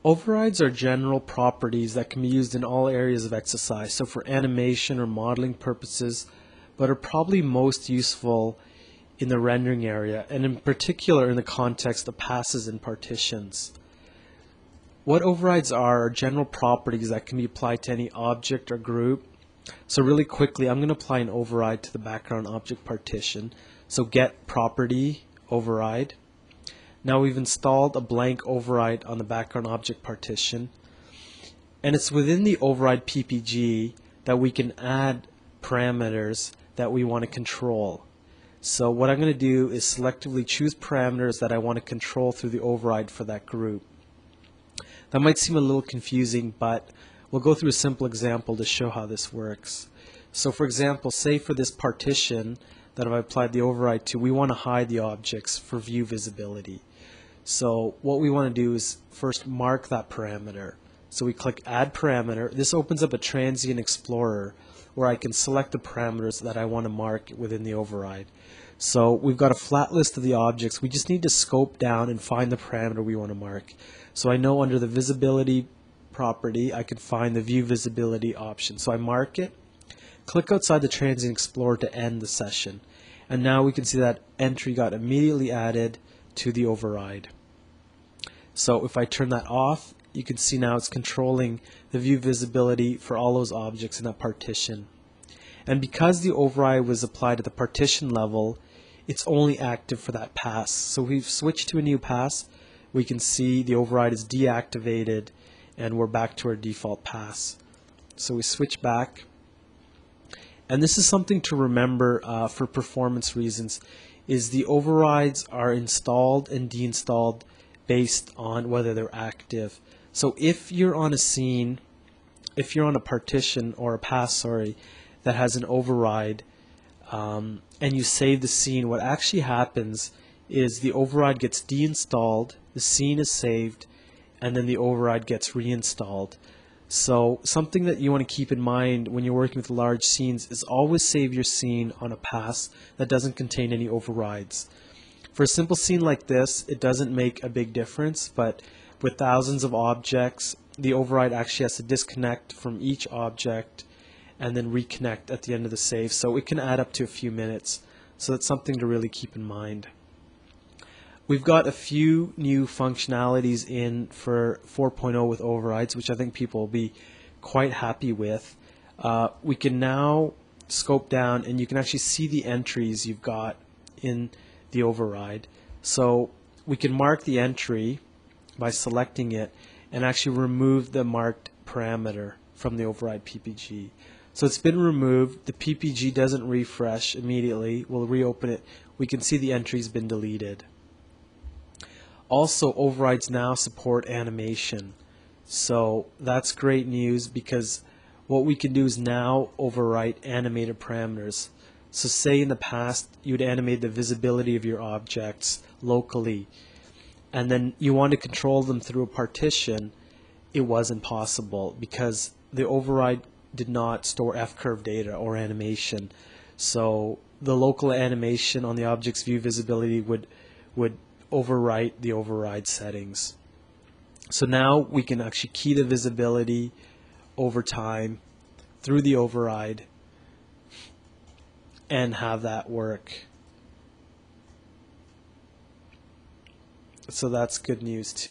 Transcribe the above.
Overrides are general properties that can be used in all areas of XSI, so for animation or modeling purposes, but are probably most useful in the rendering area, and in particular in the context of passes and partitions. What overrides are general properties that can be applied to any object or group. So really quickly, I'm going to apply an override to the background object partition. So get property override. Now we've installed a blank override on the background object partition, and it's within the override PPG that we can add parameters that we want to control. So what I'm going to do is selectively choose parameters that I want to control through the override for that group. That might seem a little confusing, but we'll go through a simple example to show how this works. So for example, say for this partition that I've applied the override to, we want to hide the objects for view visibility. So what we want to do is first mark that parameter. So we click Add Parameter. This opens up a Transient Explorer where I can select the parameters that I want to mark within the override. So we've got a flat list of the objects. We just need to scope down and find the parameter we want to mark. So I know under the Visibility property I can find the View Visibility option. So I mark it, click outside the Transient Explorer to end the session. And now we can see that entry got immediately added to the override. So if I turn that off, you can see now it's controlling the view visibility for all those objects in that partition. And because the override was applied at the partition level, it's only active for that pass. So we've switched to a new pass. We can see the override is deactivated and we're back to our default pass. So we switch back. And this is something to remember for performance reasons, is the overrides are installed and deinstalled based on whether they're active. So if you're on a scene, if you're on a partition or a pass, that has an override, and you save the scene, what actually happens is the override gets deinstalled, the scene is saved, and then the override gets reinstalled. So something that you want to keep in mind when you're working with large scenes is always save your scene on a pass that doesn't contain any overrides. For a simple scene like this, it doesn't make a big difference, but with thousands of objects, the override actually has to disconnect from each object and then reconnect at the end of the save. So it can add up to a few minutes. So that's something to really keep in mind. We've got a few new functionalities in for 4.0 with overrides, which I think people will be quite happy with. We can now scope down and you can actually see the entries you've got in the override. So we can mark the entry by selecting it and actually remove the marked parameter from the override PPG. So it's been removed. The PPG doesn't refresh immediately. We'll reopen it. We can see the entry's been deleted. Also, overrides now support animation. So that's great news because what we can do is now overwrite animated parameters. So say in the past you'd animate the visibility of your objects locally and then you want to control them through a partition. It wasn't possible because the override did not store F-curve data or animation. So the local animation on the object's view visibility would overwrite the override settings. So now we can actually key the visibility over time through the override and have that work. So that's good news too.